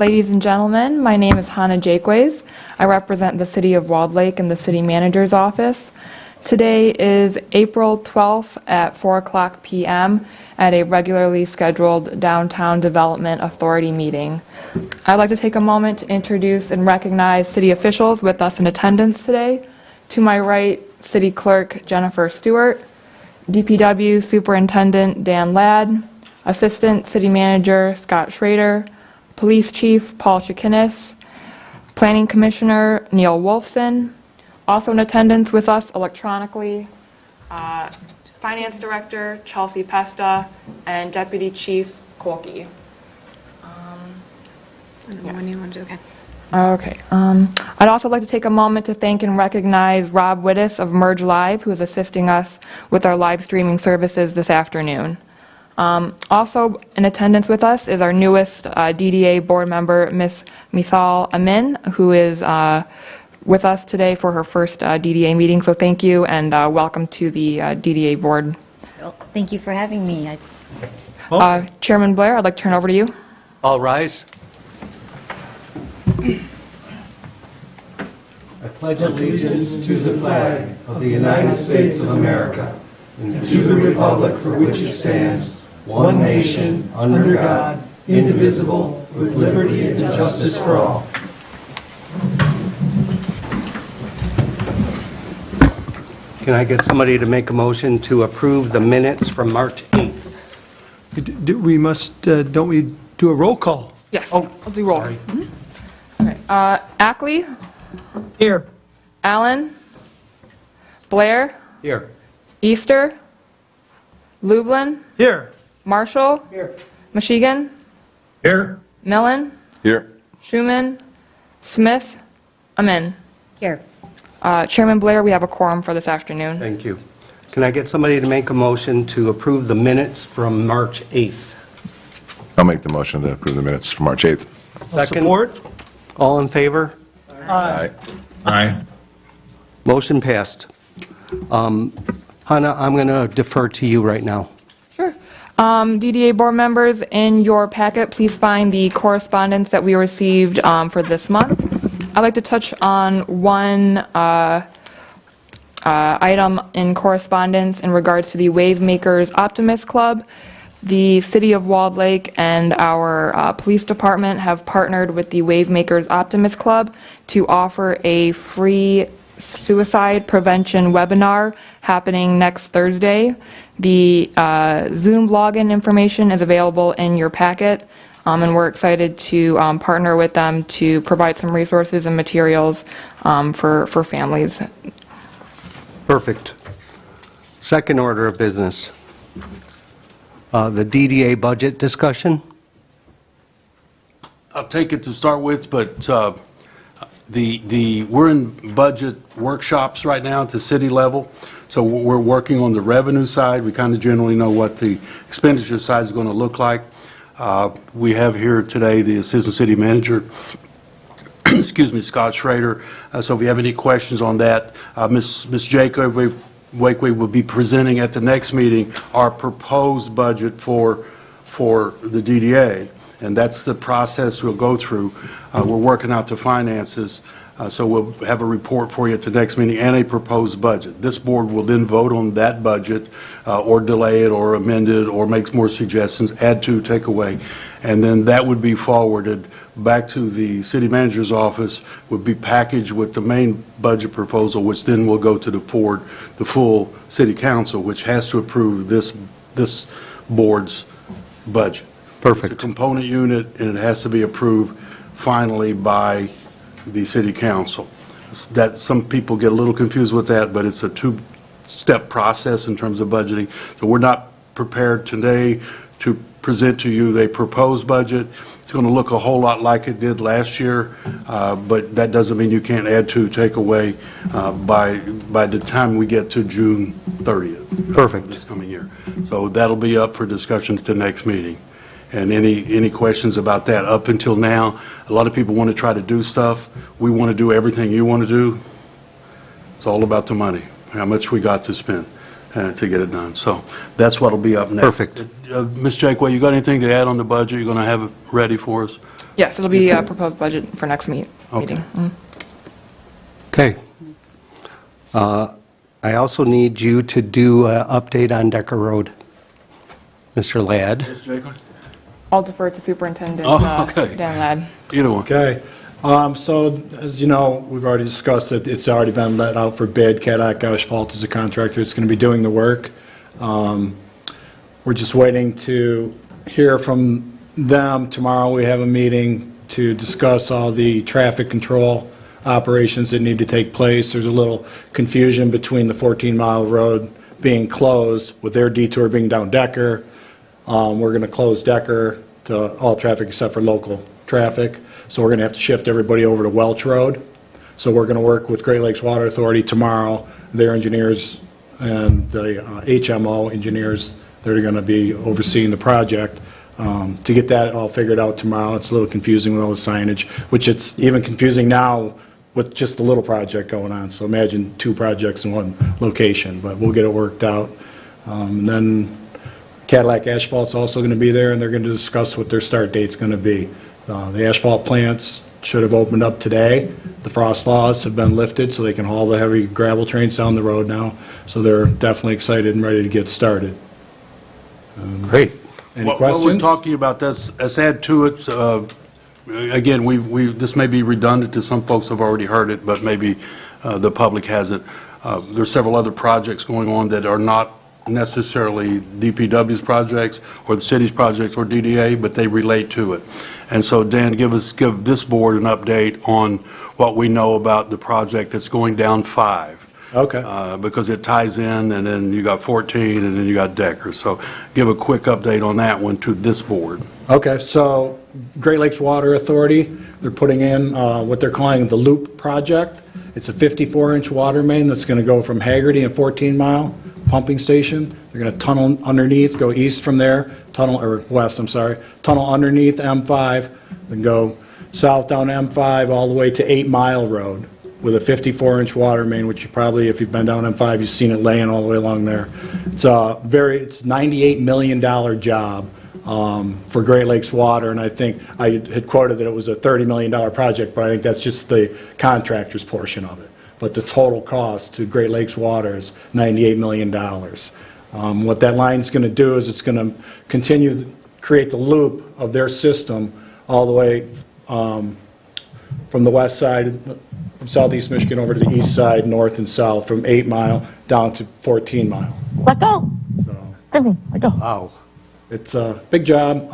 Ladies and gentlemen, my name is Hannah Jakeways. I represent the City of Walled Lake in the City Manager's Office. Today is April 12th at 4:00 p.m. at a regularly scheduled Downtown Development Authority meeting. I'd like to take a moment to introduce and recognize city officials with us in attendance today. To my right, City Clerk Jennifer Stewart, DPW Superintendent Dan Ladd, Assistant City Manager Scott Schrader, Police Chief Paul Chikinis, Planning Commissioner Neil Wolfson. Also in attendance with us electronically, Finance Director Chelsea Pesta and Deputy Chief Kolke. Okay. I'd also like to take a moment to thank and recognize Rob Wittes of Merge Live, who is assisting us with our live streaming services this afternoon. Also in attendance with us is our newest DDA board member, Ms. Mithal Amin, who is with us today for her first DDA meeting. So thank you and welcome to the DDA board. Well, thank you for having me. Chairman Blair, I'd like to turn over to you. All rise. I pledge allegiance to the flag of the United States of America and to the republic for which it stands, one nation, under God, indivisible, with liberty and justice for all. Can I get somebody to make a motion to approve the minutes from March 8th? Don't we do a roll call? Yes, Oh, I'll do roll. sorry. Okay. Ackley, Here. Allen, Blair, Here. Easter, Lublin, Here. Marshall, Michigan, Here. Millen, Here. Schuman, Smith, Amin. Here. Chairman Blair, we have a quorum for this afternoon. Thank you. Can I get somebody to make a motion to approve the minutes from March 8th? I'll make the motion to approve the minutes for March 8th. Second. Support? All in favor? Aye. Aye. Motion passed. Hannah, I'm going to defer to you right now. Sure. DDA board members, in your packet, please find the correspondence that we received for this month. I'd like to touch on one item in correspondence in regards to the Wave Makers Optimist Club. The City of Walled Lake and our police department have partnered with the Wave Makers Optimist Club to offer a free suicide prevention webinar happening next Thursday. The Zoom login information is available in your packet, and we're excited to partner with them to provide some resources and materials for families. Perfect. Second order of business. The DDA budget discussion. I'll take it to start with, but we're in budget workshops right now at the city level, so we're working on the revenue side. We kind of generally know what the expenditure side is going to look like. We have here today the Assistant City Manager, excuse me, Scott Schrader. So if you have any questions on that, Ms. Wakeway will be presenting at the next meeting our proposed budget for the DDA, and that's the process we'll go through. We're working out the finances, so we'll have a report for you at the next meeting and a proposed budget. This board will then vote on that budget or delay it or amend it or make more suggestions, add to, take away, and then that would be forwarded back to the city manager's office, would be packaged with the main budget proposal, which then will go to the full city council, which has to approve this board's budget. Perfect. It's a component unit, and it has to be approved finally by the city council. That some people get a little confused with that, but it's a two-step process in terms of budgeting. So we're not prepared today to present to you the proposed budget. It's going to look a whole lot like it did last year, but that doesn't mean you can't add to, take away by the time we get to June 30th. Perfect. This coming year. So that'll be up for discussion at the next meeting. And any questions about that? Up until now, a lot of people want to try to do stuff. We want to do everything you want to do. It's all about the money, how much we got to spend to get it done. So that's what'll be up next. Perfect. Ms. Jakeway, you got anything to add on the budget? You're going to have it ready for us? Yes, it'll be a proposed budget for next meeting. Mhm. Okay. I also need you to do an update on Decker Road. Mr. Ladd. I'll defer to Superintendent okay. Dan Ladd. Either one. Okay. So, as you know, we've already discussed it. It's already been let out for bid. Cadillac Asphalt is a contractor. It's going to be doing the work. We're just waiting to hear from them. Tomorrow, we have a meeting to discuss all the traffic control operations that need to take place. There's a little confusion between the 14-mile road being closed with their detour being down Decker. We're going to close Decker to all traffic except for local traffic. So we're going to have to shift everybody over to Welch Road. So we're going to work with Great Lakes Water Authority tomorrow, their engineers and the HMO engineers that are going to be overseeing the project to get that all figured out tomorrow. It's a little confusing with all the signage, which it's even confusing now with just the little project going on. So imagine 2 projects in one location, but we'll get it worked out. And then Cadillac Asphalt's also going to be there, and they're going to discuss what their start date's going to be. The asphalt plants should have opened up today. The frost laws have been lifted, so they can haul the heavy gravel trains down the road now. So they're definitely excited and ready to get started. Great. Any What questions? we're talking about, let's add to it, again, this may be redundant to some folks have already heard it, but maybe the public hasn't. There's several other projects going on that are not necessarily DPW's projects or the city's projects or DDA, but they relate to it. And so, Dan, give this board an update on what we know about the project that's going down 5. Okay. Because it ties in, and then you got 14, and then you got Decker. So give a quick update on that one to this board. Okay, so Great Lakes Water Authority, they're putting in what they're calling the Loop Project. It's a 54-inch water main that's going to go from Haggerty and 14-mile pumping station. They're going to tunnel underneath, go east from there, or west, I'm sorry, tunnel underneath M5, then go south down M5 all the way to 8 Mile Road with a 54-inch water main, which you probably, if you've been down M5, you've seen it laying all the way along there. It's a it's $98 million job for Great Lakes Water, and I think I had quoted that it was a $30 million project, but I think that's just the contractor's portion of it. But the total cost to Great Lakes Water is $98 million. What that line's going to do is it's going to continue to create the loop of their system all the way from the west side of southeast Michigan over to the east side, north and south, from 8 Mile down to 14 Mile. Let go. So Let go. Wow. it's a big job.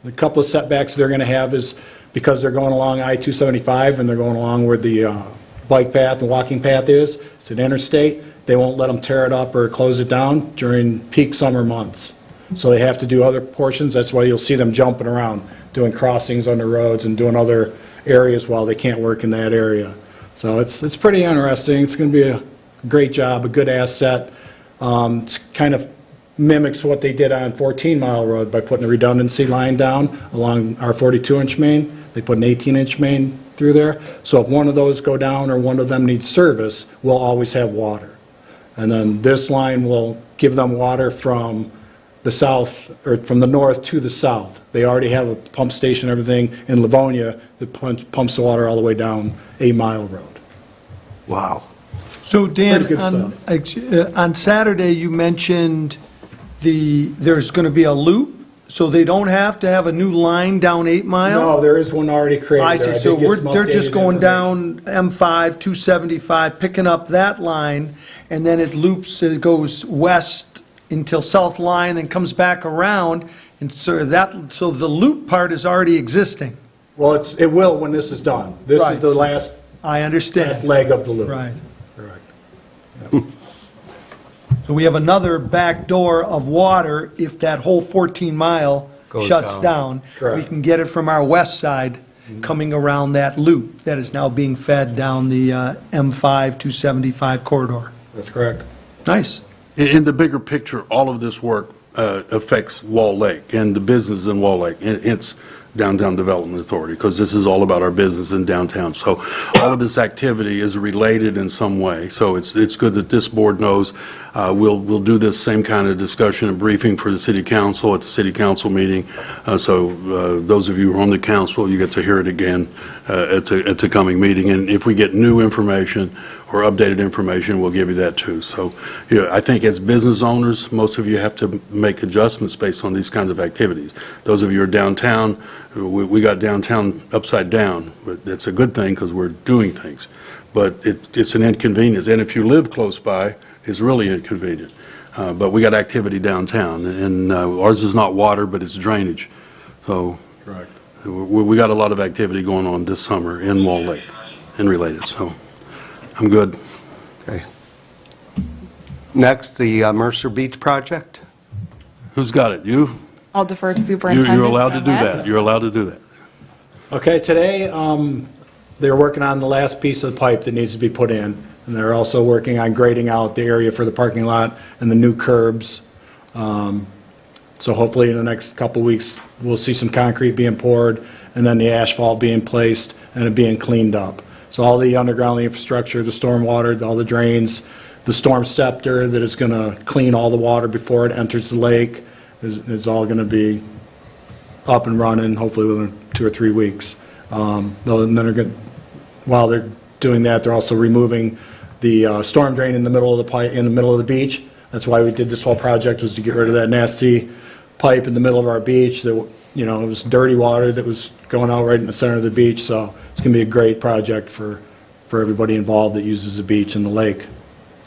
The couple of setbacks they're going to have is because they're going along I-275 and they're going along where the bike path and walking path is. It's an interstate. They won't let them tear it up or close it down during peak summer months. So they have to do other portions. That's why you'll see them jumping around, doing crossings on the roads and doing other areas while they can't work in that area. So it's pretty interesting. It's going to be a great job, a good asset. It's kind of mimics what they did on 14 Mile Road by putting a redundancy line down along our 42-inch main. They put an 18-inch main through there. So if one of those go down or one of them needs service, we'll always have water. And then this line will give them water from the south, or from the north to the south. They already have a pump station and everything in Livonia that pumps the water all the way down 8 Mile Road. Wow. So Dan, Pretty good on Saturday, you mentioned there's going to be a loop, so they don't have to have a new line down 8 Mile? No, there is one already created. I there. see, so did get some they're just updated going information. down M5, 275, picking up that line, and then it loops, it goes west until South Line, then comes back around, and so the loop part is already existing. Well, it will when this is done. This is Right. the last I understand. leg of the loop. Right. Correct. So we have another back door of water if that whole 14 Mile Goes shuts down. down. Correct. We can get it from our west side coming around that loop that is now being fed down the M5 275 corridor. That's correct. Nice. In the bigger picture, all of this work affects Wall Lake and the business in Wall Lake. It's Downtown Development Authority, because this is all about our business in downtown. So all of this activity is related in some way. So it's good that this board knows. We'll do this same kind of discussion and briefing for the city council at the city council meeting. So those of you who are on the council, you get to hear it again at the coming meeting. And if we get new information or updated information, we'll give you that too. So yeah, I think as business owners, most of you have to make adjustments based on these kinds of activities. Those of you who are downtown, we got downtown upside down, but that's a good thing because we're doing things. But it's an inconvenience, and if you live close by, it's really inconvenient. But we got activity downtown, and ours is not water, but it's drainage. So Correct. we got a lot of activity going on this summer in Wall Lake and related, so I'm good. Okay. Next, the Mercer Beach project. Who's got it? You? I'll defer to Superintendent. You're allowed to on do that. You're allowed to do that. Okay, today, they're working on the last piece of the pipe that needs to be put in, and they're also working on grading out the area for the parking lot and the new curbs. So hopefully in the next couple weeks, we'll see some concrete being poured, and then the asphalt being placed and it being cleaned up. So all the underground infrastructure, the storm water, all the drains, the storm scepter that is going to clean all the water before it enters the lake is all going to be up and running, hopefully within 2 or 3 weeks. And then while they're doing that, they're also removing the storm drain in the middle of the pipe, in the middle of the beach. That's why we did this whole project, was to get rid of that nasty pipe in the middle of our beach that, you know, it was dirty water that was going out right in the center of the beach. So it's going to be a great project for everybody involved that uses the beach and the lake.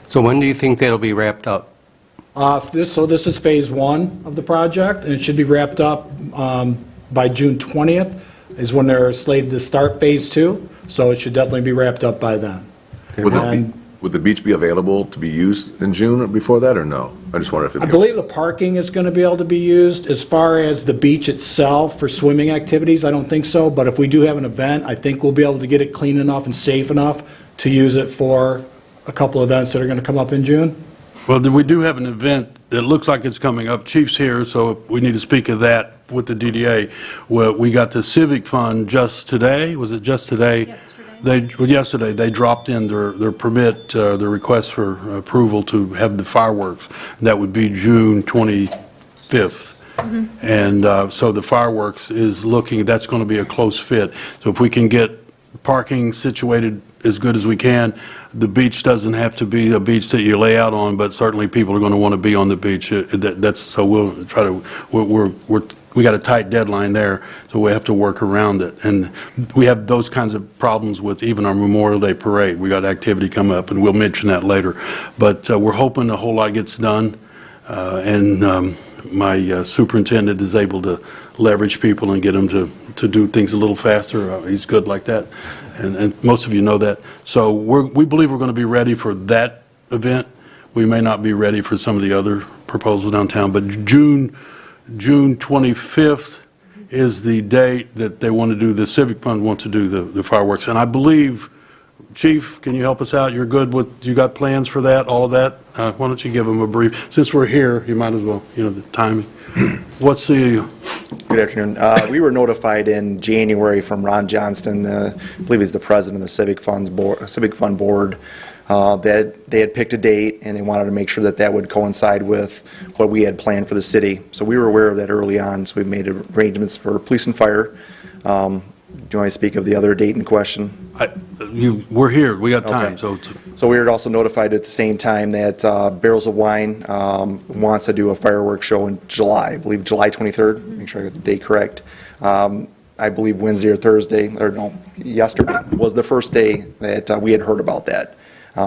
So when do you think that'll be wrapped up? This is phase 1 of the project, and it should be wrapped up by June 20th is when they're slated to start phase 2. So it should definitely be wrapped up by then. Would the beach be available to be used in June or before that, or no? I just wonder if I believe the parking is going to be able to be used. As far as the beach itself for swimming activities, I don't think so. But if we do have an event, I think we'll be able to get it clean enough and safe enough to use it for a couple events that are going to come up in June. Well, we do have an event that looks like it's coming up. Chief's here, so we need to speak of that with the DDA. Well, we got the Civic Fund just today. Was it just today? Yesterday, they dropped in their permit, their request for approval to have the fireworks. That would be June 25th. And so the fireworks is looking, that's going to be a close fit. So if we can get parking situated as good as we can, the beach doesn't have to be a beach that you lay out on, but certainly people are going to want to be on the beach. So we'll try to, we got a tight deadline there, so we have to work around it. And we have those kinds of problems with even our Memorial Day parade. We got activity come up, and we'll mention that later. But we're hoping a whole lot gets done, and my superintendent is able to leverage people and get them to do things a little faster. He's good like that, and most of you know that. So we believe we're going to be ready for that event. We may not be ready for some of the other proposals downtown, but June 25th is the date that they want to do, the Civic Fund wants to do the fireworks. And I believe, Chief, can you help us out? You're good with, you got plans for that, all of that? Why don't you give them a brief? Since we're here, you might as well, the timing. What's the... Good afternoon. We were notified in January from Ron Johnston, I believe he's the president of the Civic Fund Board, that they had picked a date and they wanted to make sure that that would coincide with what we had planned for the city. So we were aware of that early on, so we made arrangements for police and fire. Do you want to speak of the other date in question? We're here. We got time. Okay. So we were also notified at the same time that Barrels of Wine wants to do a fireworks show in July, I believe July 23rd, make sure I got the date correct. I believe Wednesday or Thursday, or no, yesterday was the first day that we had heard about that.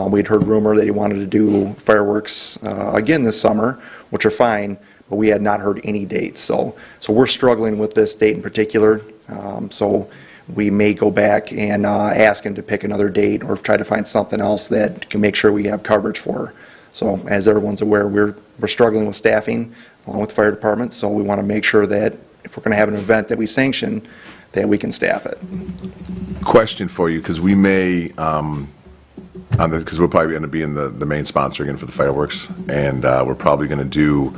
We had heard rumor that he wanted to do fireworks again this summer, which are fine, but we had not heard any dates. So we're struggling with this date in particular. So we may go back and ask him to pick another date or try to find something else that can make sure we have coverage for. So as everyone's aware, we're struggling with staffing along with the fire department, so we want to make sure that if we're going to have an event that we sanction, that we can staff it. Question for you, because we may because we'll probably end up being the main sponsor again for the fireworks. And we're probably going to do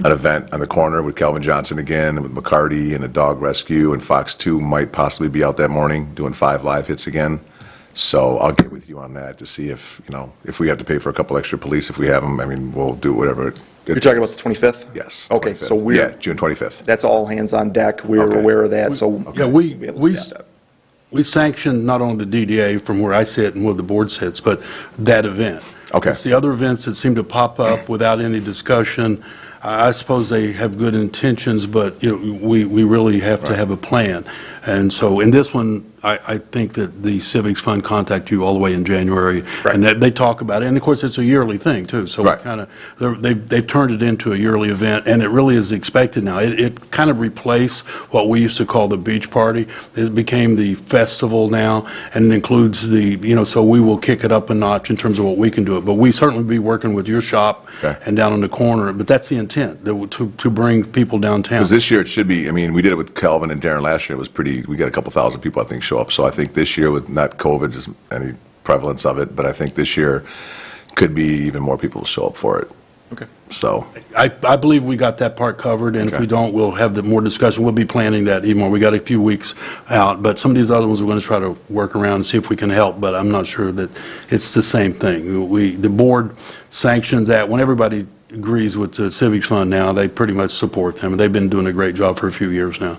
an event on the corner with Calvin Johnson again, and with McCarty and a dog rescue, and Fox 2 might possibly be out that morning doing 5 live hits again. So I'll get with you on that to see if, if we have to pay for a couple extra police, if we have them, I mean, we'll do whatever. You're talking about the 25th? Yes. Okay, 25th. so we're... Yeah, June 25th. That's all hands on deck. We're Okay. aware of that, so Yeah, we'll be able to staff that. we sanctioned not only the DDA from where I sit and where the board sits, but that event. Okay. It's the other events that seem to pop up without any discussion. I suppose they have good intentions, but we really have to have a plan. And so in this one, I think that the Civics Fund contact you all the way in January, and that they talk about it. And of course, it's a yearly thing too. So Right. they've turned it into a yearly event, and it really is expected now. It kind of replaced what we used to call the beach party. It became the festival now, and it includes so we will kick it up a notch in terms of what we can do it. But we certainly be working with your shop Okay. and down in the corner. But that's the intent, to bring people downtown. Because this year it should be, I mean, we did it with Calvin and Darren last year. It was pretty, we got a couple thousand people, I think, show up. So I think this year with not COVID, just any prevalence of it, but I think this year could be even more people show up for it. Okay. So, I believe we got that part covered, and if Okay. we don't, we'll have the more discussion. We'll be planning that even more. We got a few weeks out, but some of these other ones we're going to try to work around and see if we can help, but I'm not sure that it's the same thing. The board sanctions that. When everybody agrees with the Civics Fund now, they pretty much support them. They've been doing a great job for a few years now,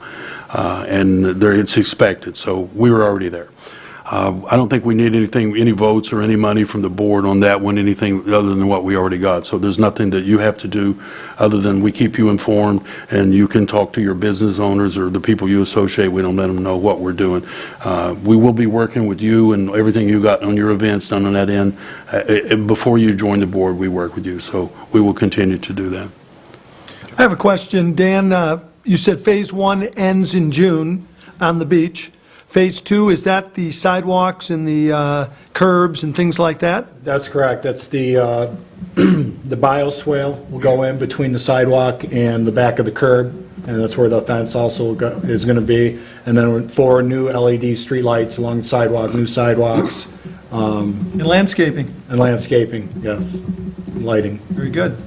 and it's expected, so we were already there. I don't think we need any votes or any money from the board on that one, anything other than what we already got. So there's nothing that you have to do other than we keep you informed, and you can talk to your business owners or the people you associate with and let them know what we're doing. We will be working with you and everything you got on your events done on that end. Before you join the board, we work with you, so we will continue to do that. I have a question. Dan, you said Phase 1 ends in June on the beach. Phase 2, is that the sidewalks and the curbs and things like that? That's correct. That's the bioswale will go in between the sidewalk and the back of the curb, and that's where the fence also is going to be. And then 4 new LED streetlights along the sidewalk, new sidewalks, And landscaping? and landscaping, yes, lighting. Very good.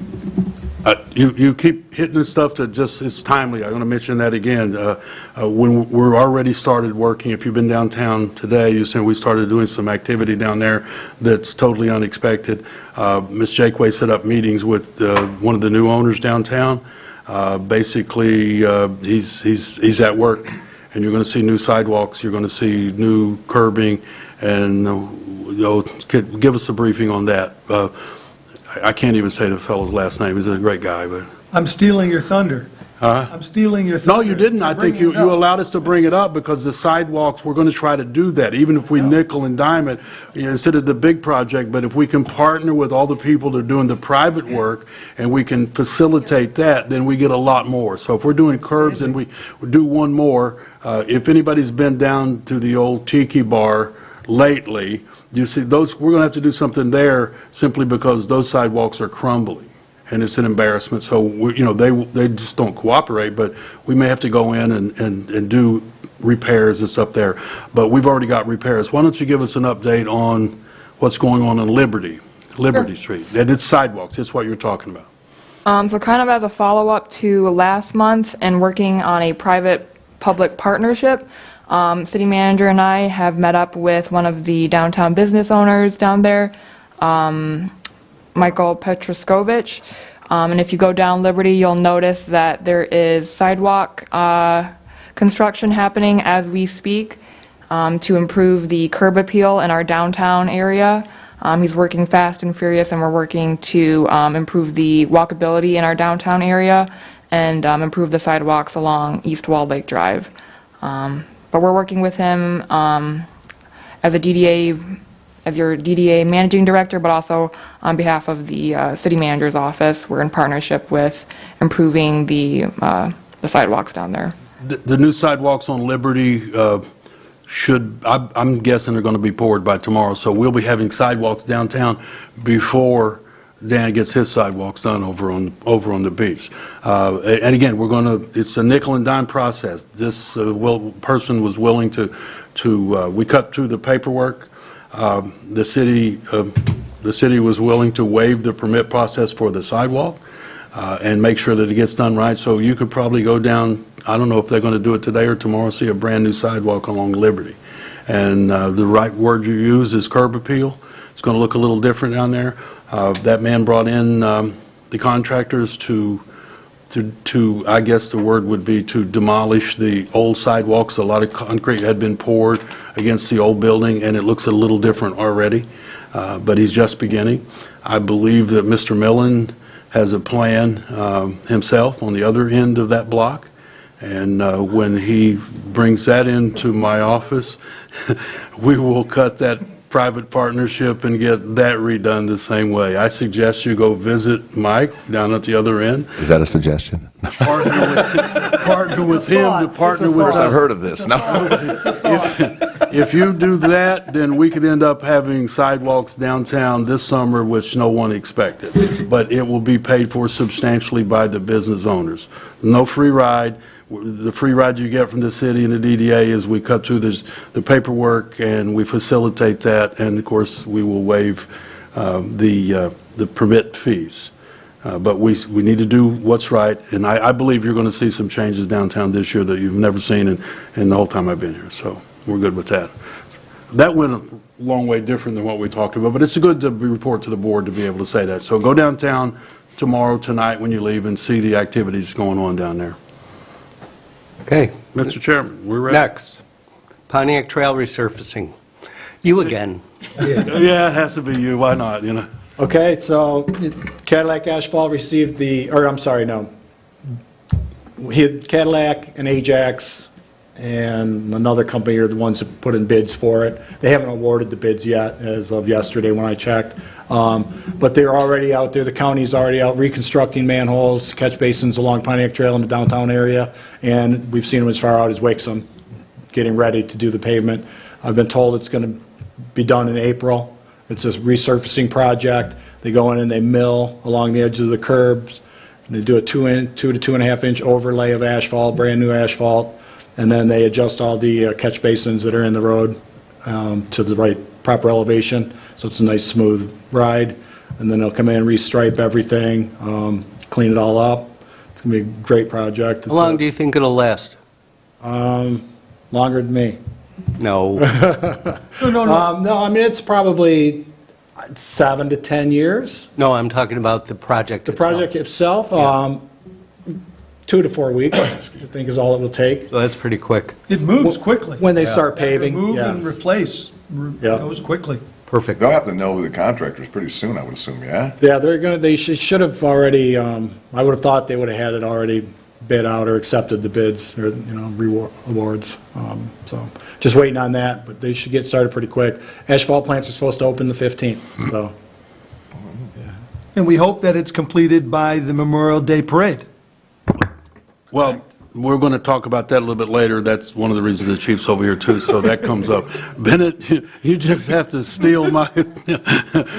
You keep hitting this stuff that just is timely. I'm going to mention that again. When we're already started working, if you've been downtown today, you said we started doing some activity down there that's totally unexpected. Ms. Jakeway set up meetings with one of the new owners downtown. Basically, he's at work, and you're going to see new sidewalks, you're going to see new curbing, and give us a briefing on that. I can't even say the fellow's last name. He's a great guy, but... I'm stealing your thunder. I'm stealing your thunder. No, you didn't. I think you allowed us to bring it up because the sidewalks, we're going to try to do that, even if we nickel and dime it, instead of the big project. But if we can partner with all the people that are doing the private work and we can facilitate that, then we get a lot more. So if we're doing curbs and we do one more, if anybody's been down to the old Tiki Bar lately, you see those, we're going to have to do something there simply because those sidewalks are crumbling. And it's an embarrassment. So, they just don't cooperate, but we may have to go in and do repairs that's up there. But we've already got repairs. Why don't you give us an update on what's going on in Liberty Street? And it's sidewalks, it's what you're talking about. So kind of as a follow-up to last month and working on a private-public partnership, city manager and I have met up with one of the downtown business owners down there, Michael Petroskovich. And if you go down Liberty, you'll notice that there is sidewalk construction happening as we speak to improve the curb appeal in our downtown area. He's working fast and furious, and we're working to improve the walkability in our downtown area and improve the sidewalks along East Walled Lake Drive. But we're working with him as a DDA, as your DDA managing director, but also on behalf of the city manager's office. We're in partnership with improving the sidewalks down there. The new sidewalks on Liberty I'm guessing they're going to be poured by tomorrow. So we'll be having sidewalks downtown before Dan gets his sidewalks done over on the beach. And again, it's a nickel and dime process. This person was willing to we cut through the paperwork. The city was willing to waive the permit process for the sidewalk and make sure that it gets done right. So you could probably go down, I don't know if they're going to do it today or tomorrow, see a brand-new sidewalk along Liberty. And the right word you use is curb appeal. It's going to look a little different down there. That man brought in the contractors to, I guess the word would be to demolish the old sidewalks. A lot of concrete had been poured against the old building, and it looks a little different already, but he's just beginning. I believe that Mr. Millen has a plan himself on the other end of that block, and when he brings that into my office, we will cut that private partnership and get that redone the same way. I suggest you go visit Mike down at the other end. Is that a suggestion? Partner with him to partner with us. I've heard of this. No. If you do that, then we could end up having sidewalks downtown this summer, which no one expected. But it will be paid for substantially by the business owners. No free ride. The free ride you get from the city and the DDA is we cut through the paperwork and we facilitate that, and of course we will waive the permit fees. But we need to do what's right, and I believe you're going to see some changes downtown this year that you've never seen in the whole time I've been here, so we're good with that. That went a long way different than what we talked about, but it's good to report to the board to be able to say that. So go downtown tomorrow, tonight when you leave, and see the activities going on down there. Okay. Mr. Chairman, we're ready. Next, Pontiac Trail resurfacing. You again. Yeah, it has to be you. Why not, you know? Okay, so Cadillac Asphalt received Cadillac and Ajax and another company are the ones that put in bids for it. They haven't awarded the bids yet as of yesterday when I checked. But they're already out there. The county's already out reconstructing manholes, catch basins along Pontiac Trail in the downtown area, and we've seen them as far out as Wixom, getting ready to do the pavement. I've been told it's going to be done in April. It's a resurfacing project. They go in and they mill along the edges of the curbs. And they do a 2 to 2.5 inch overlay of asphalt, brand new asphalt, and then they adjust all the catch basins that are in the road to the right proper elevation, so it's a nice smooth ride. And then they'll come in and restripe everything, clean it all up. It's going to be a great project. How long do you think it'll last? Longer than me. No. No, I mean, it's probably 7 to 10 years. No, I'm talking about the project The itself. project itself, 2 to 4 weeks, I think is all it will take. So that's pretty quick. It moves quickly. When they start paving, Remove and yes. replace Yeah. goes quickly. Perfect. They'll have to know who the contractor is pretty soon, I would assume, yeah? Yeah, they should have already, I would have thought they would have had it already bid out or accepted the bids or, awards. So just waiting on that, but they should get started pretty quick. Asphalt plants are supposed to open the 15th, so. And we hope that it's completed by the Memorial Day Parade. Well, we're going to talk about that a little bit later. That's one of the reasons the chief's over here, too, so that comes up. Bennett, you just have to steal my...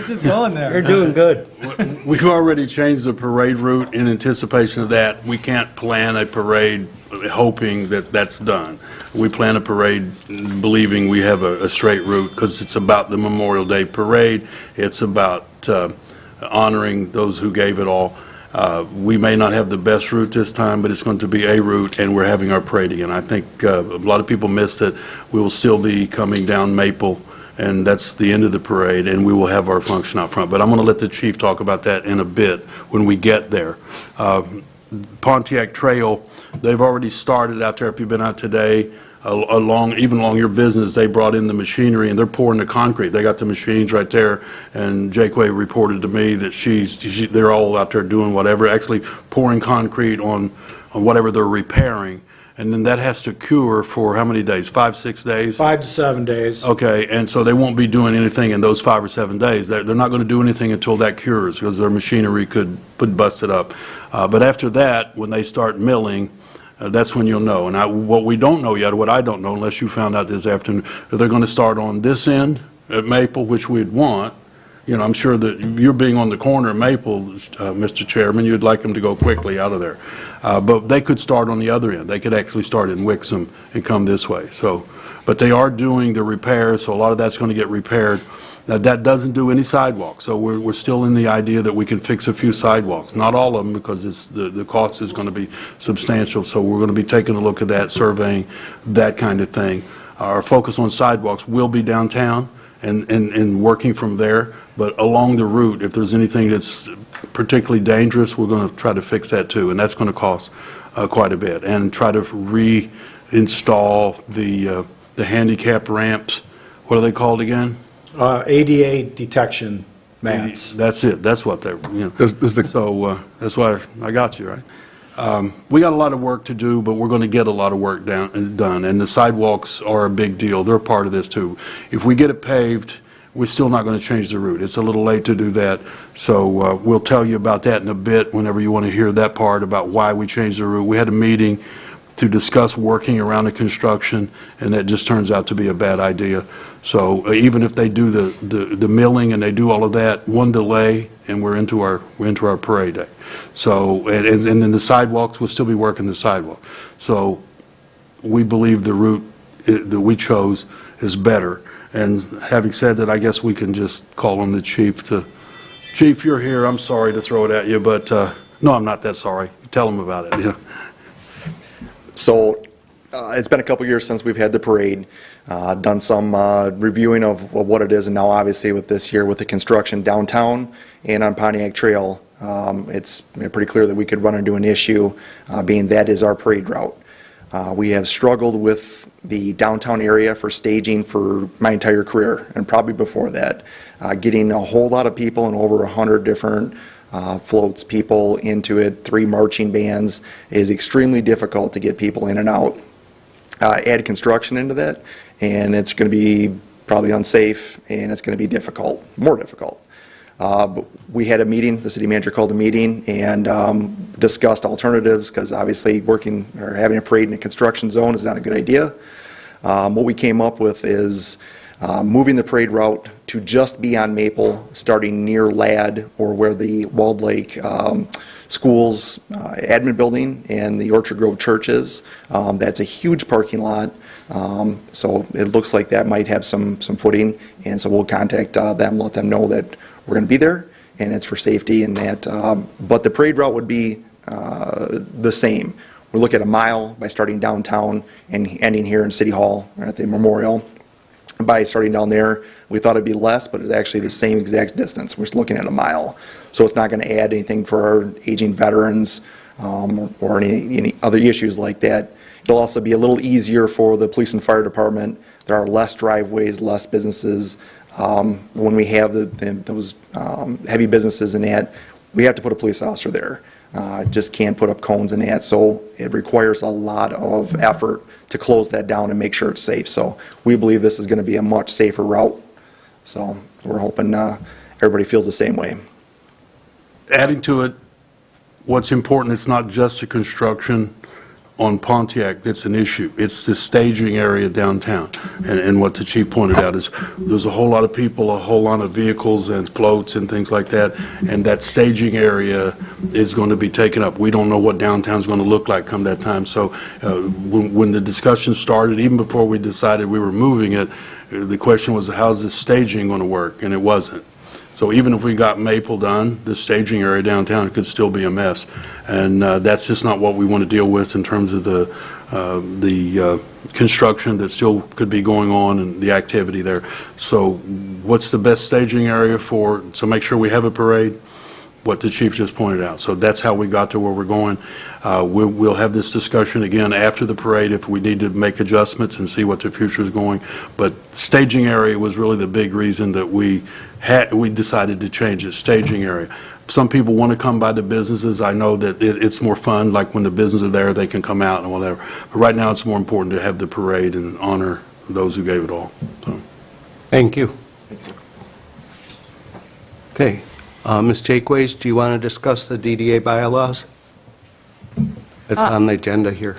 Just going there. You're doing good. We've already changed the parade route in anticipation of that. We can't plan a parade hoping that that's done. We plan a parade believing we have a straight route because it's about the Memorial Day Parade. It's about honoring those who gave it all. We may not have the best route this time, but it's going to be a route, and we're having our parade again. I think a lot of people missed it. We will still be coming down Maple, and that's the end of the parade, and we will have our function out front. But I'm going to let the chief talk about that in a bit when we get there. Pontiac Trail, they've already started out there. If you've been out today, even along your business, they brought in the machinery and they're pouring the concrete. They got the machines right there, and Jakeway reported to me that they're all out there doing whatever, actually pouring concrete on whatever they're repairing. And then that has to cure for how many days? 5, 6 days? 5 to 7 days. Okay, and so they won't be doing anything in those 5 or 7 days. They're not going to do anything until that cures because their machinery could bust it up. But after that, when they start milling, that's when you'll know. And what we don't know yet, what I don't know unless you found out this afternoon, they're going to start on this end at Maple, which we'd want. I'm sure that you're being on the corner of Maple, Mr. Chairman, you'd like them to go quickly out of there. But they could start on the other end. They could actually start in Wixom and come this way. So But they are doing the repairs, so a lot of that's going to get repaired. Now, that doesn't do any sidewalks, so we're still in the idea that we can fix a few sidewalks. Not all of them, because the cost is going to be substantial, so we're going to be taking a look at that, surveying, that kind of thing. Our focus on sidewalks will be downtown and working from there, but along the route, if there's anything that's particularly dangerous, we're going to try to fix that too, and that's going to cost quite a bit. And try to reinstall the handicap ramps. What are they called again? ADA detection mats. That's it. That's what they're, Does the- So that's why I got you, right? We got a lot of work to do, but we're going to get a lot of work done. And the sidewalks are a big deal. They're part of this, too. If we get it paved, we're still not going to change the route. It's a little late to do that. So we'll tell you about that in a bit whenever you want to hear that part about why we changed the route. We had a meeting to discuss working around the construction, and that just turns out to be a bad idea. So even if they do the milling and they do all of that, one delay, and we're into our parade day. So and then the sidewalks, we'll still be working the sidewalk. So we believe the route that we chose is better. And having said that, I guess we can just call on the chief to, Chief, you're here. I'm sorry to throw it at you, but no, I'm not that sorry. Tell him about it. Yeah. So it's been a couple years since we've had the parade, done some reviewing of what it is, and now obviously with this year with the construction downtown and on Pontiac Trail, it's pretty clear that we could run into an issue, being that is our parade route. We have struggled with the downtown area for staging for my entire career, and probably before that. Getting a whole lot of people and over 100 different floats people into it, 3 marching bands, is extremely difficult to get people in and out. Add construction into that, and it's going to be probably unsafe, and it's going to be difficult, more difficult. But we had a meeting, the city manager called a meeting and discussed alternatives, because obviously working or having a parade in a construction zone is not a good idea. What we came up with is moving the parade route to just be on Maple, starting near LAD, or where the Walled Lake Schools admin building and the Orchard Grove Church is. That's a huge parking lot, so it looks like that might have some footing, and so we'll contact them, let them know that we're going to be there, and it's for safety, and that. But the parade route would be the same. We look at a mile by starting downtown and ending here in City Hall or at the Memorial. By starting down there, we thought it'd be less, but it's actually the same exact distance. We're just looking at a mile. So it's not going to add anything for our aging veterans or any other issues like that. It'll also be a little easier for the police and fire department. There are less driveways, less businesses. When we have those heavy businesses in that, we have to put a police officer there. Just can't put up cones and that, so it requires a lot of effort to close that down and make sure it's safe. So we believe this is going to be a much safer route. So we're hoping everybody feels the same way. Adding to it, what's important is not just the construction on Pontiac that's an issue. It's the staging area downtown. And what the chief pointed out is there's a whole lot of people, a whole lot of vehicles and floats and things like that, and that staging area is going to be taken up. We don't know what downtown's going to look like come that time. So when the discussion started, even before we decided we were moving it, the question was, how's the staging going to work? And it wasn't. So even if we got Maple done, the staging area downtown could still be a mess. And that's just not what we want to deal with in terms of the construction that still could be going on and the activity there. So what's the best staging area to make sure we have a parade? What the chief just pointed out. So that's how we got to where we're going. We'll have this discussion again after the parade if we need to make adjustments and see what the future is going. But staging area was really the big reason that we decided to change it, staging area. Some people want to come by the businesses. I know that it's more fun, like when the businesses are there, they can come out and whatever. But right now, it's more important to have the parade and honor those who gave it all. So. Thank you. Thanks, sir. Okay. Ms. Jakeways, do you want to discuss the DDA bylaws? It's on the agenda here.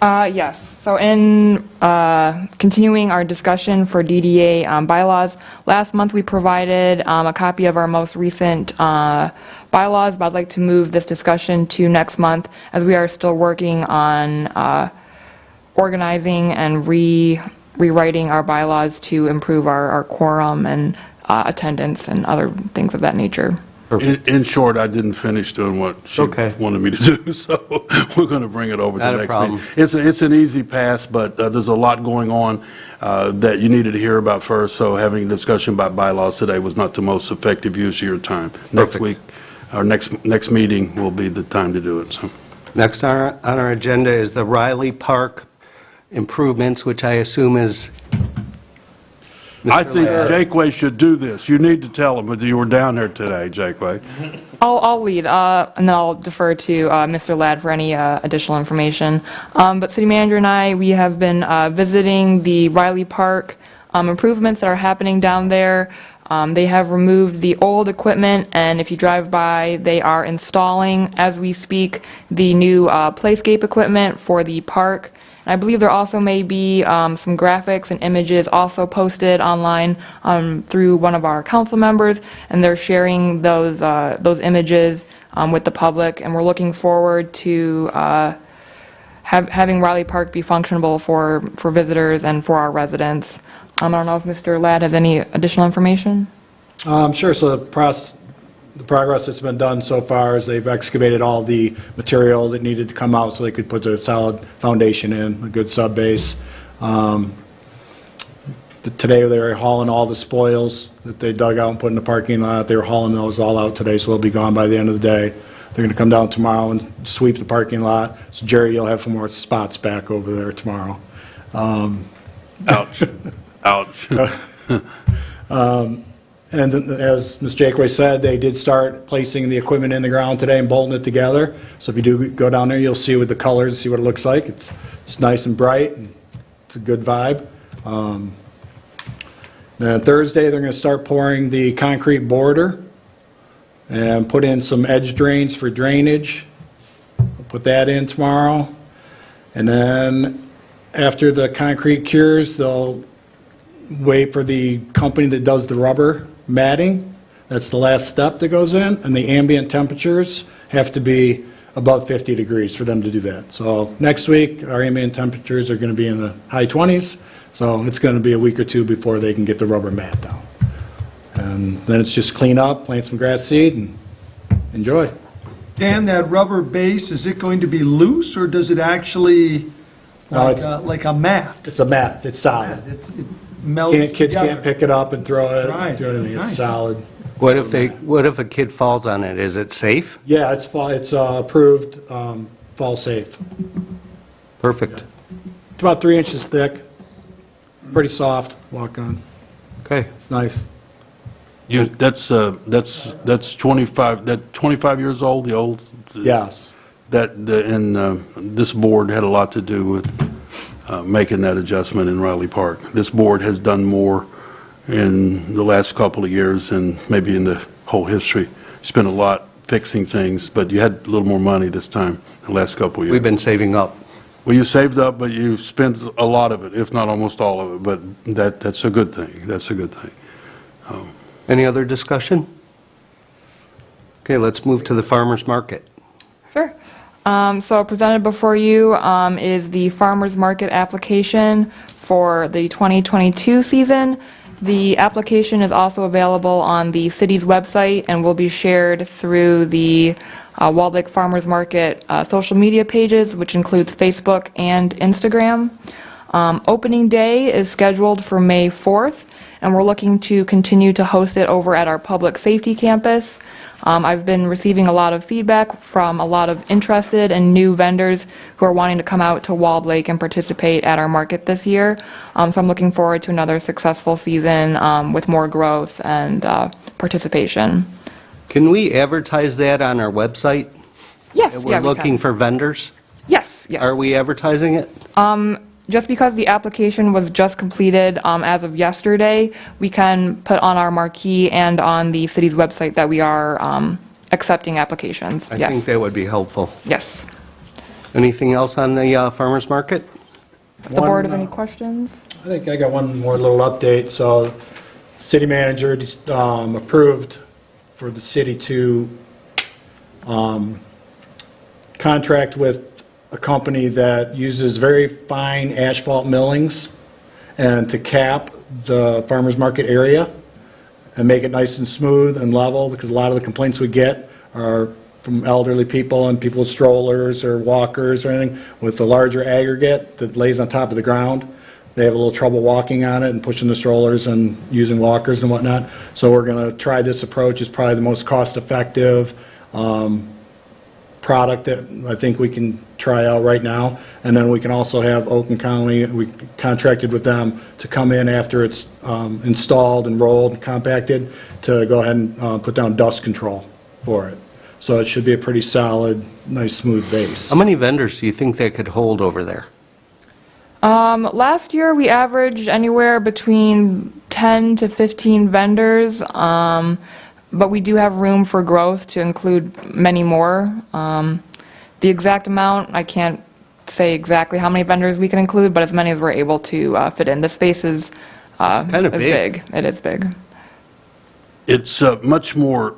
Yes. So in continuing our discussion for DDA bylaws, last month we provided a copy of our most recent bylaws, but I'd like to move this discussion to next month as we are still working on organizing and rewriting our bylaws to improve our quorum and attendance and other things of that nature. In short, I didn't finish doing what she Okay. wanted me to do, so we're going to bring it over to Not the a next problem. meeting. It's an easy pass, but there's a lot going on that you needed to hear about first, so having a discussion about bylaws today was not the most effective use of your time. Next Perfect. week, our next meeting will be the time to do it, so. Next on our agenda is the Riley Park improvements, which I assume is... I Mr. think Ladd. Jakeway should do this. You need to tell him that you were down there today, Jakeway. I'll lead, and then I'll defer to Mr. Ladd for any additional information. But City Manager and I, we have been visiting the Riley Park improvements that are happening down there. They have removed the old equipment, and if you drive by, they are installing, as we speak, the new playscape equipment for the park. And I believe there also may be some graphics and images also posted online through one of our council members, and they're sharing those images with the public, and we're looking forward to having Riley Park be functionable for visitors and for our residents. I don't know if Mr. Ladd has any additional information? Sure, so the progress that's been done so far is they've excavated all the material that needed to come out so they could put a solid foundation in, a good sub-base. Today, they were hauling all the spoils that they dug out and put in the parking lot. They were hauling those all out today, so they'll be gone by the end of the day. They're going to come down tomorrow and sweep the parking lot. So Jerry, you'll have some more spots back over there tomorrow. Ouch. Ouch. And then, as Ms. Jakeway said, they did start placing the equipment in the ground today and bolting it together. So if you do go down there, you'll see with the colors, see what it looks like. It's nice and bright, and it's a good vibe. Then Thursday, they're going to start pouring the concrete border and put in some edge drains for drainage. We'll put that in tomorrow. And then after the concrete cures, they'll wait for the company that does the rubber matting. That's the last step that goes in, and the ambient temperatures have to be above 50 degrees for them to do that. So next week, our ambient temperatures are going to be in the high 20s, so it's going to be a week or two before they can get the rubber mat down. And then it's just clean up, plant some grass seed, and enjoy. Dan, that rubber base, is it going to be loose, or does it actually, No, like a mat? It's a mat, it's solid. It melds Kids together. can't pick it up and throw it, Right. do anything, it's Nice. solid. What if a kid falls on it? Is it safe? Yeah, it's approved, fall safe. Perfect. It's about 3 inches thick, pretty soft, walk on, Okay. it's nice. That's 25 years old, the old? Yes. This board had a lot to do with making that adjustment in Riley Park. This board has done more in the last couple of years and maybe in the whole history. Spent a lot fixing things, but you had a little more money this time, the last couple of years. We've been saving up. Well, you saved up, but you spent a lot of it, if not almost all of it, but that's a good thing. That's a good thing. Any other discussion? Okay, let's move to the farmer's market. Sure. So presented before you is the farmer's market application for the 2022 season. The application is also available on the city's website and will be shared through the Walled Lake Farmers Market social media pages, which includes Facebook and Instagram. Opening day is scheduled for May 4th, and we're looking to continue to host it over at our public safety campus. I've been receiving a lot of feedback from a lot of interested and new vendors who are wanting to come out to Walled Lake and participate at our market this year. So I'm looking forward to another successful season with more growth and participation. Can we advertise that on our website? Yes, That yeah, we're we can. looking for vendors? Yes, yes. Are we advertising it? Just because the application was just completed as of yesterday, we can put on our marquee and on the city's website that we are accepting applications. I Yes. think that would be helpful. Yes. Anything else on the farmer's market? If the board has any questions? I think I got one more little update. So, city manager just, approved for the city to contract with a company that uses very fine asphalt millings and to cap the farmer's market area and make it nice and smooth and level, because a lot of the complaints we get are from elderly people and people with strollers or walkers or anything with the larger aggregate that lays on top of the ground. They have a little trouble walking on it and pushing the strollers and using walkers and whatnot. So we're going to try this approach. It's probably the most cost-effective product that I think we can try out right now. And then we can also have Oakland County, we contracted with them to come in after it's installed and rolled and compacted to go ahead and put down dust control for it. So it should be a pretty solid, nice, smooth base. How many vendors do you think they could hold over there? Last year, we averaged anywhere between 10 to 15 vendors, but we do have room for growth to include many more. The exact amount, I can't say exactly how many vendors we can include, but as many as we're able to fit in. The space is kind of big. It is big. It's much more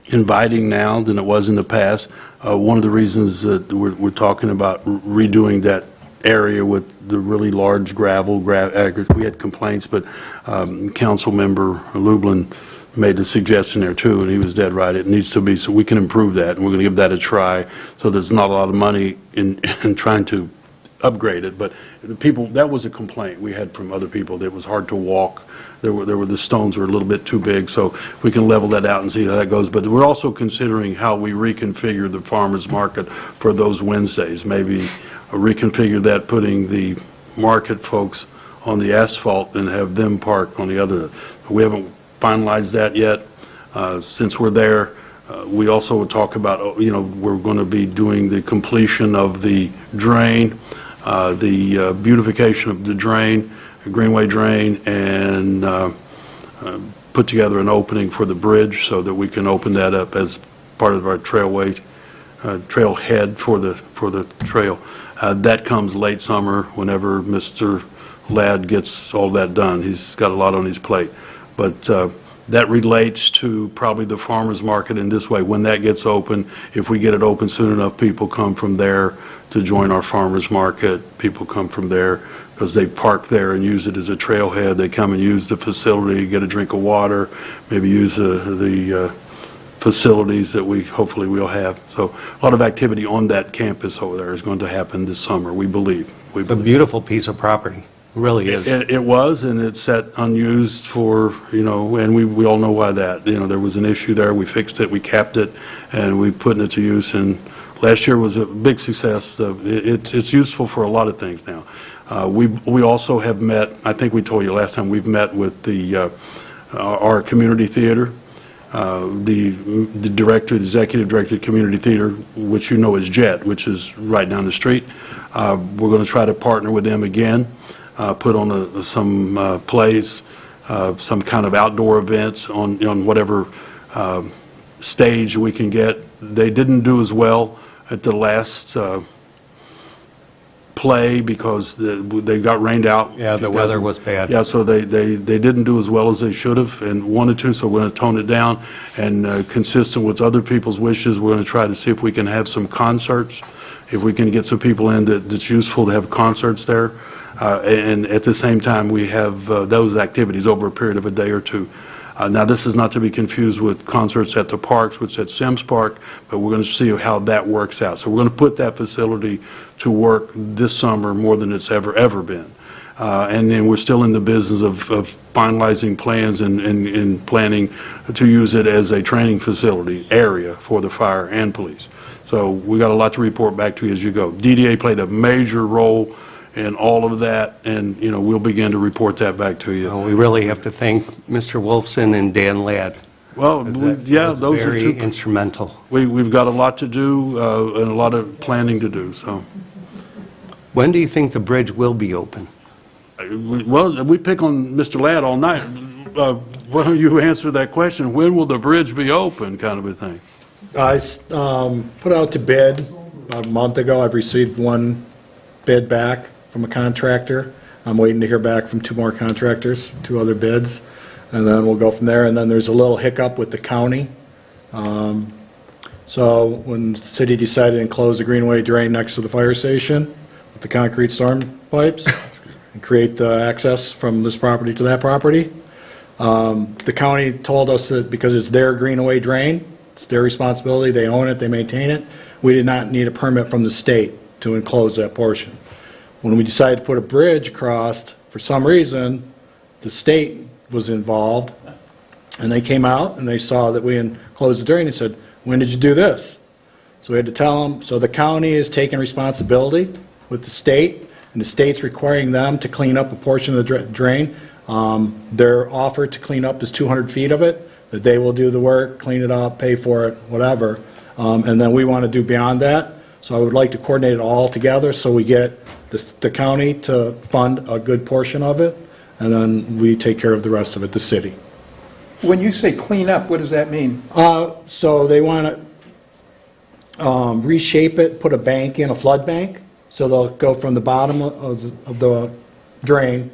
inviting now than it was in the past. One of the reasons that we're talking about redoing that area with the really large gravel, we had complaints, but Council Member Lublin made a suggestion there too, and he was dead right. It needs to be, so we can improve that, and we're going to give that a try. So there's not a lot of money in trying to upgrade it, but the people, that was a complaint we had from other people, that it was hard to walk. The stones were a little bit too big, so we can level that out and see how that goes. But we're also considering how we reconfigure the farmers market for those Wednesdays. Maybe reconfigure that, putting the market folks on the asphalt and have them park on the other. We haven't finalized that yet. Since we're there, we also would talk about, we're going to be doing the completion of the drain, the beautification of the drain, Greenway drain, and put together an opening for the bridge so that we can open that up as part of our trailhead for the trail. That comes late summer, whenever Mr. Ladd gets all that done. He's got a lot on his plate. But that relates to probably the farmers market in this way. When that gets open, if we get it open soon enough, people come from there to join our farmers market. People come from there because they park there and use it as a trailhead. They come and use the facility, get a drink of water, maybe use the facilities that we hopefully will have. So a lot of activity on that campus over there is going to happen this summer, we believe. It's a beautiful piece of property. It really is. It was, and it's sat unused for, and we all know why that. There was an issue there. We fixed it, we capped it, and we put it to use. And last year was a big success. It's useful for a lot of things now. We also have met, I think we told you last time, we've met with our community theater, the director, the executive director of community theater, which is Jet, which is right down the street. We're going to try to partner with them again, put on some plays, some kind of outdoor events on whatever stage we can get. They didn't do as well at the last play because they got rained out. Yeah, the weather was bad. Yeah, so they didn't do as well as they should have and wanted to, so we're going to tone it down. And consistent with other people's wishes, we're going to try to see if we can have some concerts, if we can get some people in that's useful to have concerts there. And at the same time, we have those activities over a period of a day or two. Now, this is not to be confused with concerts at the parks, which is at Sims Park, but we're going to see how that works out. So we're going to put that facility to work this summer more than it's ever been. And then we're still in the business of finalizing plans and planning to use it as a training facility area for the fire and police. So we got a lot to report back to you as you go. DDA played a major role in all of that, and we'll begin to report that back to you. Well, we really have to thank Mr. Wolfson and Dan Ladd. Well, yeah, those are very two instrumental. We've got a lot to do and a lot of planning to do. So, When do you think the bridge will be open? well, we pick on Mr. Ladd all night. Why don't you answer that question? When will the bridge be open, kind of a thing? I put out to bid about a month ago. I've received one bid back from a contractor. I'm waiting to hear back from two more contractors, two other bids, and then we'll go from there. And then there's a little hiccup with the county. So when the city decided to close the Greenway drain next to the fire station with the concrete storm pipes, and create the access from this property to that property. The county told us that because it's their Greenaway drain, it's their responsibility, they own it, they maintain it, we did not need a permit from the state to enclose that portion. When we decided to put a bridge across, for some reason, the state was involved, and they came out and they saw that we enclosed the drain and said, "When did you do this?" So we had to tell them, so the county is taking responsibility with the state, and the state's requiring them to clean up a portion of the drain. Their offer to clean up is 200 feet of it, that they will do the work, clean it up, pay for it, whatever. And then we want to do beyond that. So I would like to coordinate it all together so we get the county to fund a good portion of it, and then we take care of the rest of it, the city. When you say clean up, what does that mean? So they want to reshape it, put a bank in, a flood bank, so they'll go from the bottom of the drain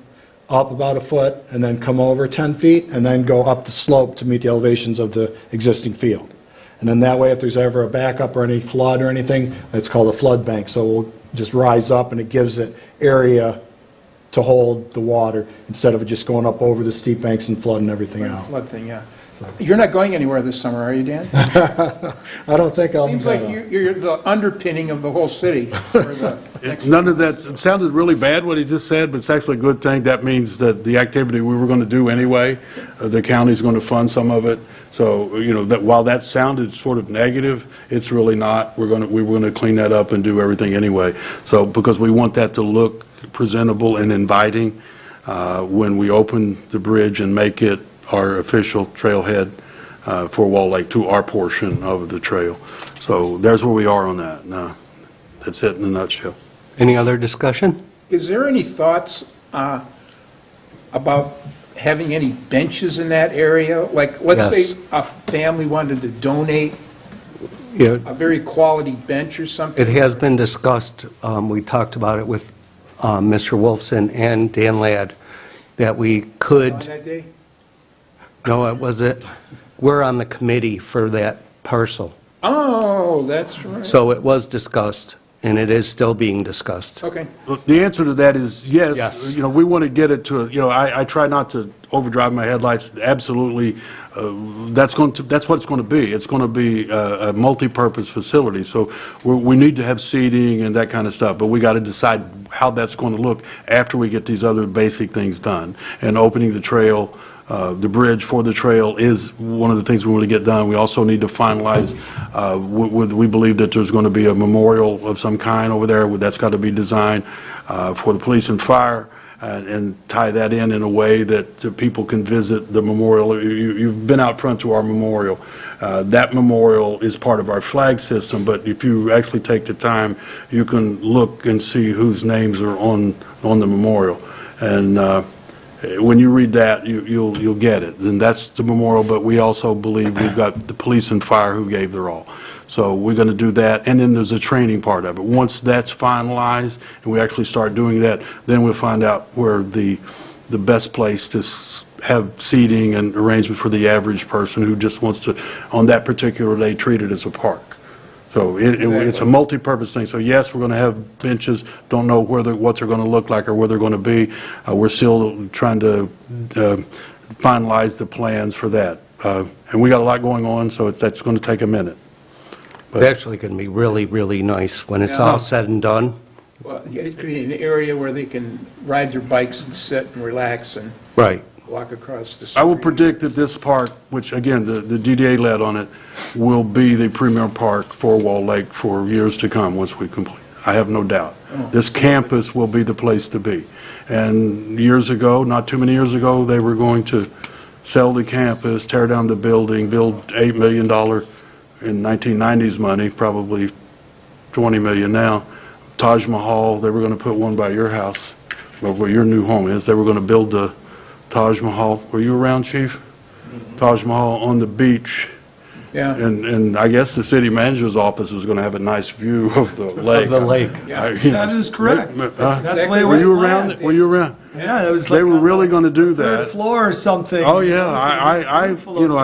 up about a foot, and then come over 10 feet, and then go up the slope to meet the elevations of the existing field. And then that way, if there's ever a backup or any flood or anything, it's called a flood bank. So it will just rise up, and it gives it area to hold the water, instead of it just going up over the steep banks and flooding everything out. Flood thing, yeah. You're not going anywhere this summer, are you, Dan? I don't think I'll... Seems like you're the underpinning of the whole city for the next... None of that, it sounded really bad what he just said, but it's actually a good thing. That means that the activity we were going to do anyway, the county's going to fund some of it. So, you know, that while that sounded sort of negative, it's really not. We were going to clean that up and do everything anyway. So, because we want that to look presentable and inviting when we open the bridge and make it our official trailhead for Wall Lake to our portion of the trail. So there's where we are on that. Now, that's it in a nutshell. Any other discussion? Is there any thoughts about having any benches in that area? Like, let's Yes. say a family wanted to donate Yeah, a very quality bench or something? it has been discussed, we talked about it with Mr. Wolfson and Dan Ladd, that we On could, that day? no, it was it, we're on the committee for that parcel. Oh, that's right. So it was discussed, and it is still being discussed. Okay. The answer to that is yes. Yes. You know, we want to get it to, you know, I try not to overdrive my headlights. Absolutely, that's what it's going to be. It's going to be a multi-purpose facility. So we need to have seating and that kind of stuff, but we got to decide how that's going to look after we get these other basic things done. And opening the trail, the bridge for the trail is one of the things we want to get done. We also need to finalize, we believe that there's going to be a memorial of some kind over there. That's got to be designed for the police and fire, and tie that in a way that people can visit the memorial. You've been out front to our memorial. That memorial is part of our flag system, but if you actually take the time, you can look and see whose names are on the memorial. And when you read that, you'll get it. And that's the memorial, but we also believe we've got the police and fire who gave their all. So we're going to do that, and then there's a training part of it. Once that's finalized and we actually start doing that, then we'll find out where the best place to have seating and arrangement for the average person who just wants to, on that particular day, treat it as a park. So it's a multi-purpose thing. So yes, we're going to have benches. Don't know what they're going to look like or where they're going to be. We're still trying to finalize the plans for that. And we got a lot going on, so that's going to take a minute. It's actually going to be really, really nice when it's all said and done. Well, it could be an area where they can ride their bikes and sit and relax and Right. walk across the street. I will predict that this park, which again, the DDA led on it, will be the premier park for Wall Lake for years to come once we complete. I have no doubt. This campus will be the place to be. And years ago, not too many years ago, they were going to sell the campus, tear down the building, build $8 million in 1990s money, probably $20 million now. Taj Mahal, they were going to put one by your house, where your new home is. They were going to build the Taj Mahal. Were you around, Chief? Taj Mahal on the beach. Yeah. And I guess the city manager's office was going to have a nice view of the lake. Of the lake. Yeah. You know, That is correct. Huh? That's the way it Were you was around? planned. Were you around? Yeah, it was They like were on really the going to do third that. floor or something. Oh, It yeah, was you know,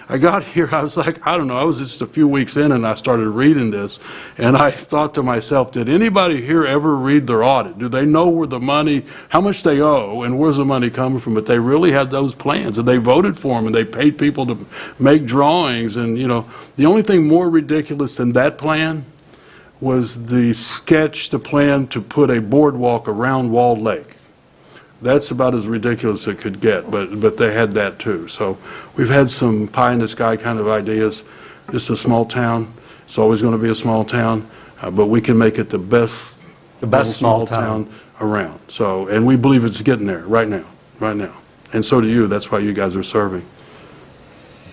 I got here, I was like, I don't know, I was just a few weeks in and I started reading this, and I thought to myself, did anybody here ever read their audit? Do they know where the money, how much they owe, and where's the money coming from? But they really had those plans, and they voted for them, and they paid people to make drawings, and, you know, the only thing more ridiculous than that plan was the plan to put a boardwalk around Walled Lake. That's about as ridiculous as it could get, but they had that too. So we've had some pie-in-the-sky kind of ideas. It's a small town. It's always going to be a small town, but we can make it the best small town around. So, and we believe it's getting there right now. And so do you. That's why you guys are serving.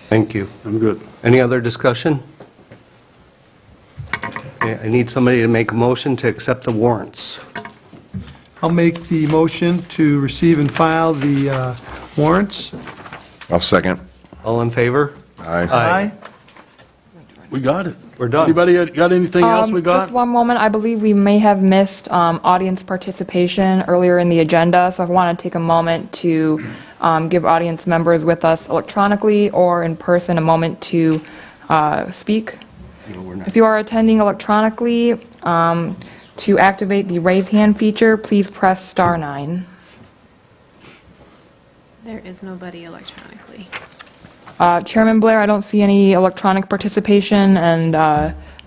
Thank you. I'm good. Any other discussion? Okay, I need somebody to make a motion to accept the warrants. I'll make the motion to receive and file the warrants. I'll second. All in favor? Aye. We got it. We're done. Anybody got anything else we got? Just one moment, I believe we may have missed audience participation earlier in the agenda, so I want to take a moment to give audience members with us electronically or in person a moment to speak. If you are attending electronically, to activate the raise hand feature, please press star 9. There is nobody electronically. Chairman Blair, I don't see any electronic participation and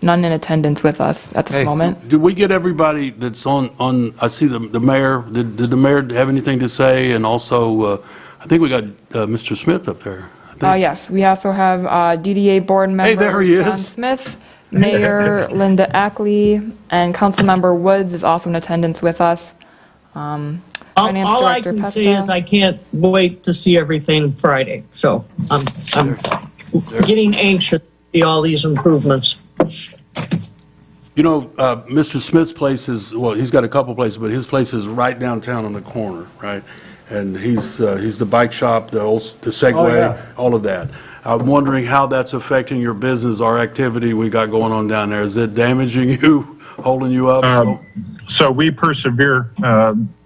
none in attendance with us at this Okay. moment. Did we get everybody that's on, I see the mayor, did the mayor have anything to say? And also, I think we got Mr. Smith up there. I think. Yes, we also have DDA board member there he John is. Smith, Mayor Linda Ackley, and Councilmember Woods is also in attendance with us. Finance All I Director can say Pesta. is I can't wait to see everything Friday. So I'm getting anxious to see all these improvements. You know, Mr. Smith's place is, well, he's got a couple places, but his place is right downtown on the corner, right? And he's the bike shop, the Segway, Oh, yeah. all of that. I'm wondering how that's affecting your business, our activity we got going on down there. Is it damaging you, holding you up? So we persevere,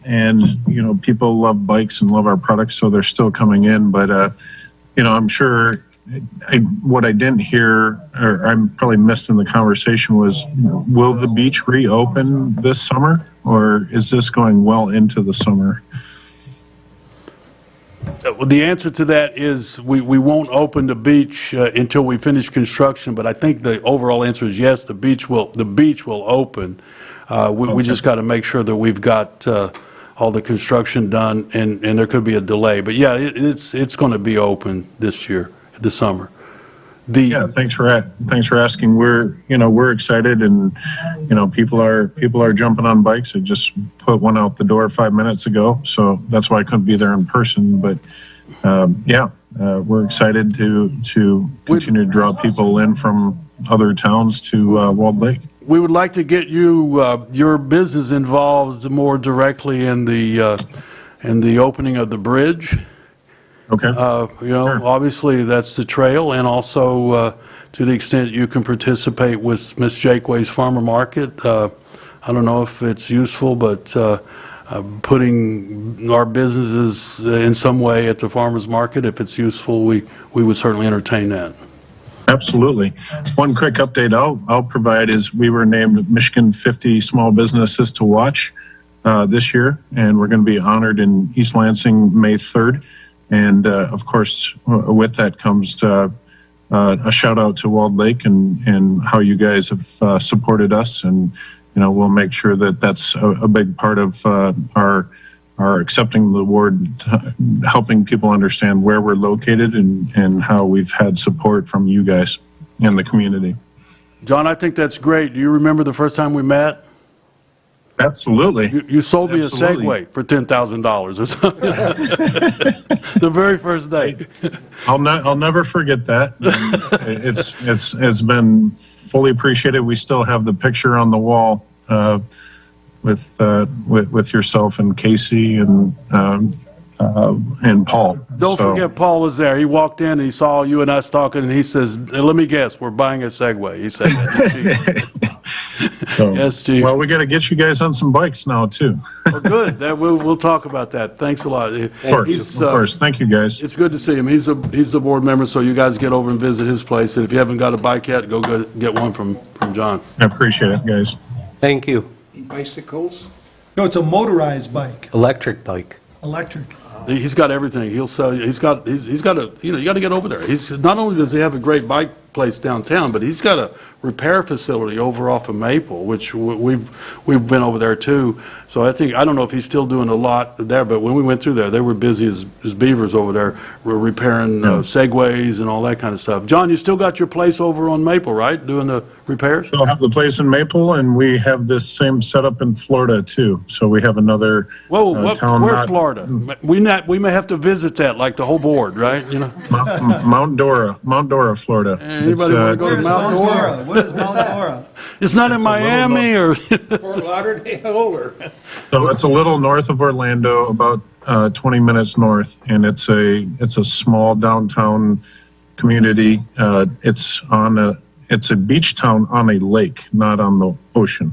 and, you know, people love bikes and love our products, so they're still coming in. But, you know, I'm sure what I didn't hear, or I probably missed in the conversation was, will the beach reopen this summer, or is this going well into the summer? Well, the answer to that is we won't open the beach until we finish construction, but I think the overall answer is yes, the beach will open. We just got to make sure that we've got all the construction done, and there could be a delay. But yeah, it's going to be open this year, this summer. Yeah, thanks for asking. We're excited, and people are jumping on bikes. I just put one out the door 5 minutes ago, so that's why I couldn't be there in person. But we're excited to continue to draw people in from other towns to Walled Lake. We would like to get your business involved more directly in the opening of the bridge. Okay. Sure. Obviously, that's the trail, and also to the extent you can participate with Ms. Jakeway's Farmer Market. I don't know if it's useful, but putting our businesses in some way at the farmer's market, if it's useful, we would certainly entertain that. Absolutely. One quick update I'll provide is we were named Michigan 50 Small Businesses to Watch this year, and we're going to be honored in East Lansing May 3rd. And, of course, with that comes a shout out to Walled Lake and how you guys have supported us. And, we'll make sure that that's a big part of our accepting the award, helping people understand where we're located and how we've had support from you guys and the community. John, I think that's great. Do you remember the first time we met? Absolutely. You sold me Absolutely. a Segway for $10,000 or something. The very first day. I'll never forget that. It's been fully appreciated. We still have the picture on the wall with yourself and Casey and Paul. Don't forget Paul was there. He walked in and he saw you and us talking, and he says, "Let me guess, we're buying a Segway." He said that. So, Yes, Chief. Well, we got to get you guys on some bikes now, too. Well, good. We'll talk about that. Thanks a lot. Of course. Thank you, guys. It's good to see him. He's a board member, so you guys get over and visit his place. And if you haven't got a bike yet, go get one from John. I appreciate it, guys. Thank you. Bicycles? No, it's a motorized bike, Electric bike. electric. He's got everything. He'll sell you. He's got a, you got to get over there. Not only does he have a great bike place downtown, but he's got a repair facility over off of Maple, which we've been over there too. So I don't know if he's still doing a lot there, but when we went through there, they were busy as beavers over there. We're repairing Segways and all that kind of stuff. John, you still got your place over on Maple, right? Doing the repairs? We'll have the place in Maple, and we have this same setup in Florida, too. So we have another town. Where Florida? We may have to visit that, like the whole board, right? You know. Mount Dora, Florida. Anybody want to go to Mount Dora? What is Mount Dora? It's not in Miami or. Fort Lauderdale or? So it's a little north of Orlando, about 20 minutes north, and it's a small downtown community. It's a beach town on a lake, not on the ocean.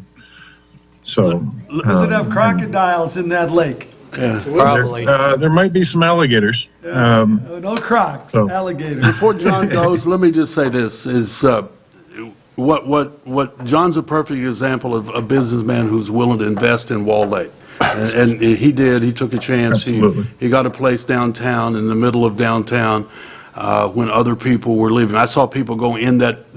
So Does it have crocodiles in that lake? Probably. there might be some alligators. No crocs, so- alligators. Before John goes, let me just say this, is what John's a perfect example of a businessman who's willing to invest in Wall Lake. And he did, he took a chance. Absolutely. He got a place downtown, in the middle of downtown, when other people were leaving. I saw people go in that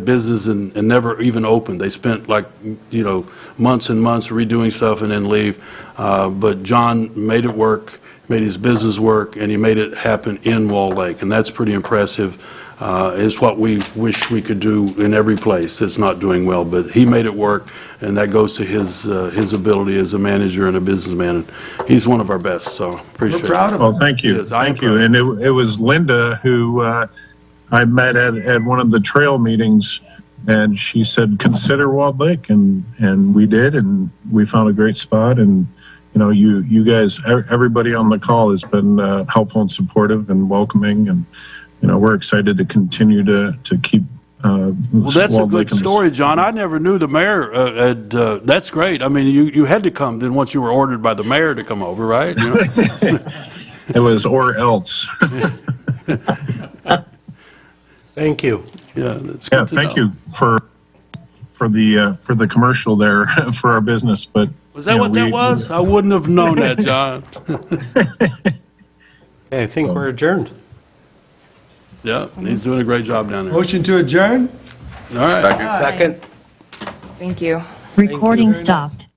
business and never even open. They spent months and months redoing stuff and then leave. But John made it work, made his business work, and he made it happen in Wall Lake. And that's pretty impressive. Is what we wish we could do in every place that's not doing well. But he made it work, and that goes to his ability as a manager and a businessman. And he's one of our best, so appreciate it. We're proud of Well, him. thank you. Yes, I am Thank you. proud. And it was Linda who I met at one of the trail meetings, and she said, consider Walled Lake, and we did, and we found a great spot. And you guys, everybody on the call has been helpful and supportive and welcoming, and we're excited to continue to keep. Well, that's a Walled Lake good in this- story, John. I never knew the mayor that's great. I mean, you had to come then once you were ordered by the mayor to come over, right? It was or else. Thank you. Yeah, that's Yeah, good to thank know. you for the commercial there for our business. But Was that what that was? I wouldn't have known that, John. Okay, I think we're adjourned. Yeah, he's doing a great job down there. Motion to adjourn? All right. Second. Thank you. you Recording very much. stopped.